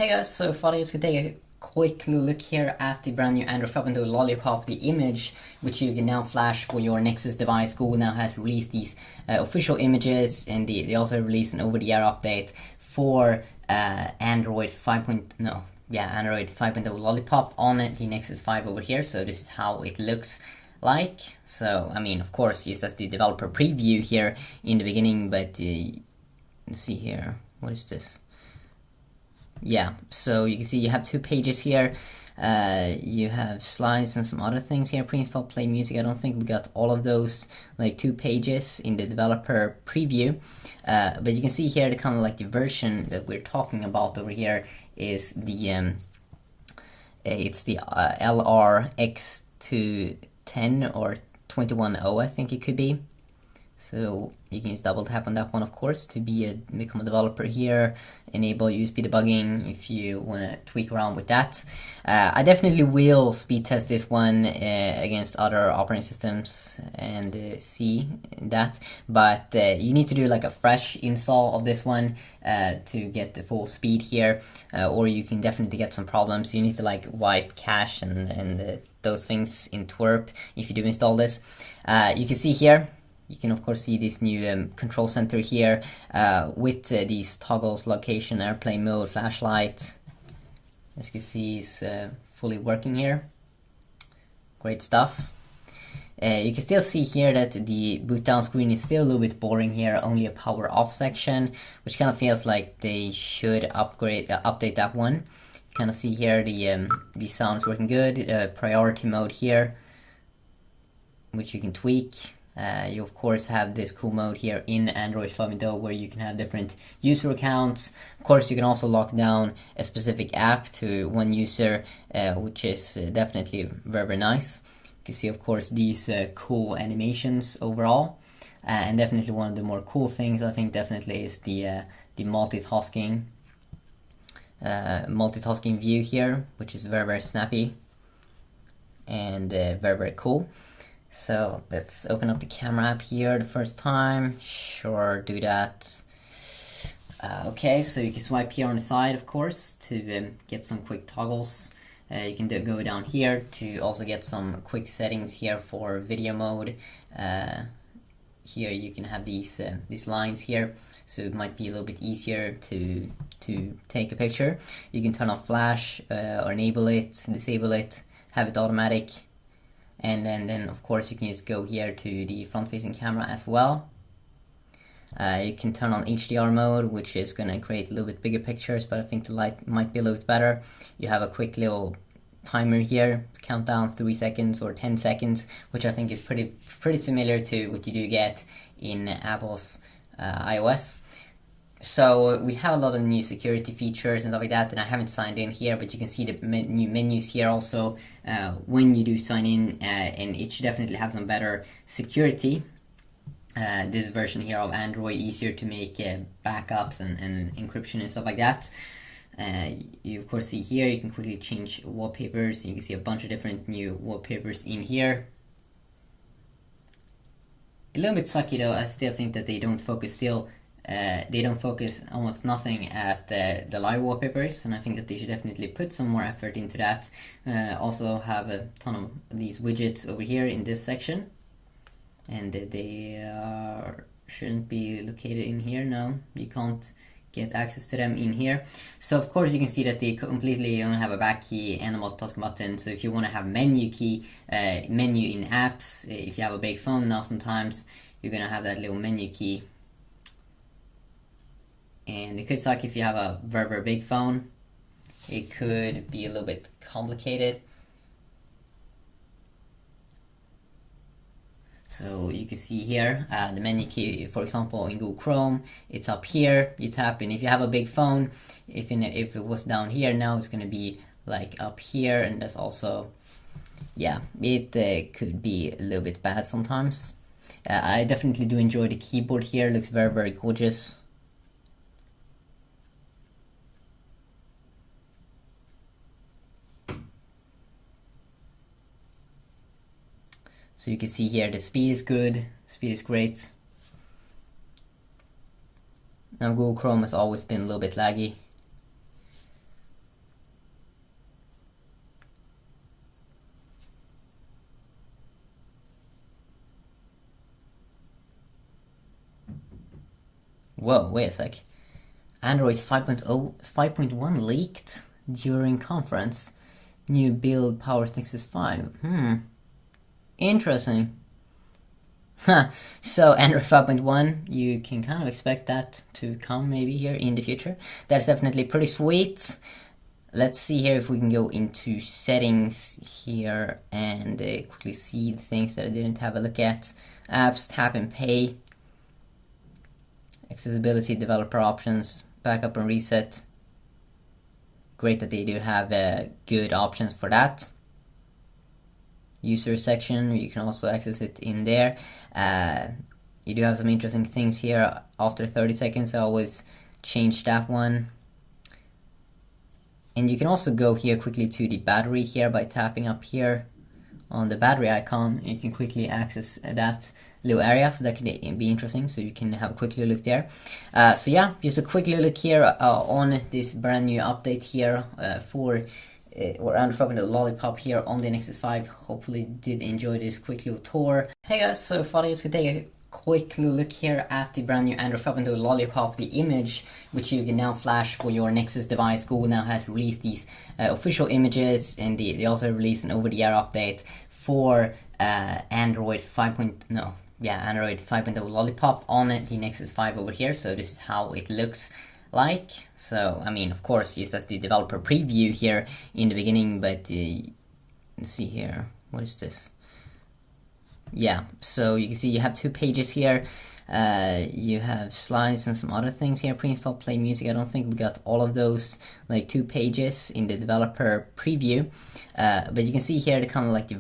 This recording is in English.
Hey guys, so I thought I was going to take a quick look here at the brand new Android 5.0 Lollipop, the image which you can now flash for your Nexus device. Google now has released these official images, and they also released an over-the-air update for Android 5.0. Yeah, Android 5.0 Lollipop on the Nexus 5 over here. So this is how it looks like. So I mean, of course, just as the developer preview here in the beginning, but let's see here. What is this? Yeah, so you can see you have two pages here. You have slides and some other things here. Pre-install play music. I don't think we got all of those, like 2 pages in the developer preview. But you can see here the kind of like the version that we're talking about over here is the it's the LRX21 or 21O, I think it could be. So you can just double tap on that one, of course, to become a developer here. Enable USB debugging if you want to tweak around with that. I definitely will speed test this one against other operating systems and see that. But you need to do like a fresh install of this one to get the full speed here, or you can definitely get some problems. You need to like wipe cache and those things in twerp if you do install this. You can see here. You can of course see this new control center here with these toggles, location, airplane mode, flashlight. As you can see, it's fully working here. Great stuff. You can still see here that the boot down screen is still a little bit boring here, only a power off section, which kind of feels like they should update that one. You kind of see here the sound is working good. Priority mode here, which you can tweak. You of course have this cool mode here in Android 5.0 where you can have different user accounts. Of course, you can also lock down a specific app to one user, which is definitely very, very nice. You can see, of course, these cool animations overall, and definitely one of the more cool things I think definitely is the multitasking view here, which is very, very snappy and very, very cool. So let's open up the camera app here the first time. Sure, do that. Okay, so you can swipe here on the side, of course, to get some quick toggles. You can go down here to also get some quick settings here for video mode. Here you can have these lines here, so it might be a little bit easier to take a picture. You can turn off flash or enable it, disable it, have it automatic. And then of course you can just go here to the front-facing camera as well. You can turn on HDR mode, which is going to create a little bit bigger pictures, but I think the light might be a little bit better. You have a quick little timer here, countdown 3 seconds or 10 seconds, which I think is pretty similar to what you do get in Apple's iOS. So we have a lot of new security features and stuff like that, and I haven't signed in here, but you can see the new menus here also when you do sign in, and it should definitely have some better security. This version here of Android, easier to make backups and encryption and stuff like that. You of course see here, you can quickly change wallpapers. You can see a bunch of different new wallpapers in here. A little bit sucky though, I still think that they don't focus almost nothing at the live wallpapers, and I think that they should definitely put some more effort into that. Also have a ton of these widgets over here in this section, and they shouldn't be located in here. No, you can't get access to them in here. So of course you can see that they completely only have a back key and a multitasking button. So if you want to have menu in apps, if you have a big phone now, sometimes you're gonna have that little menu key. And it could suck if you have a very, very big phone. It could be a little bit complicated. So you can see here the menu key, for example, in Google Chrome, it's up here. You tap in. If you have a big phone, if it was down here, now it's going to be like up here, and that's also, yeah, it could be a little bit bad sometimes. I definitely do enjoy the keyboard here. It looks very, very gorgeous. So you can see here the speed is good, speed is great. Now Google Chrome has always been a little bit laggy. Whoa, wait a sec. Android 5.1 leaked during conference. New build powers Nexus 5. Interesting. So Android 5.1, you can kind of expect that to come maybe here in the future. That's definitely pretty sweet. Let's see here if we can go into settings here and quickly see the things that I didn't have a look at. Apps, tap and pay, accessibility, developer options, backup and reset. Great that they do have good options for that. User section, you can also access it in there. You do have some interesting things here. After 30 seconds, I always change that one. And you can also go here quickly to the battery here by tapping up here on the battery icon. You can quickly access that little area, so that can be interesting, so you can have a quick look there. So yeah, just a quick look here on this brand new update here for or Android 5.0 Lollipop here on the Nexus 5. Hopefully did enjoy this quick little tour. Hey guys, so thought I just could take a quick look here at the brand new Android 5.0 Lollipop, the image which you can now flash for your Nexus device. Google now has released these official images, and they also released an over-the-air update for Android 5.0 Lollipop on the Nexus 5 over here. So this is how it looks like. So I mean, of course, just as the developer preview here in the beginning, but let's see here, what is this? Yeah, so you can see you have 2 pages here. You have slides and some other things here. Pre-install, play music. I don't think we got all of those, like 2 pages in the developer preview. But you can see here the kind of like the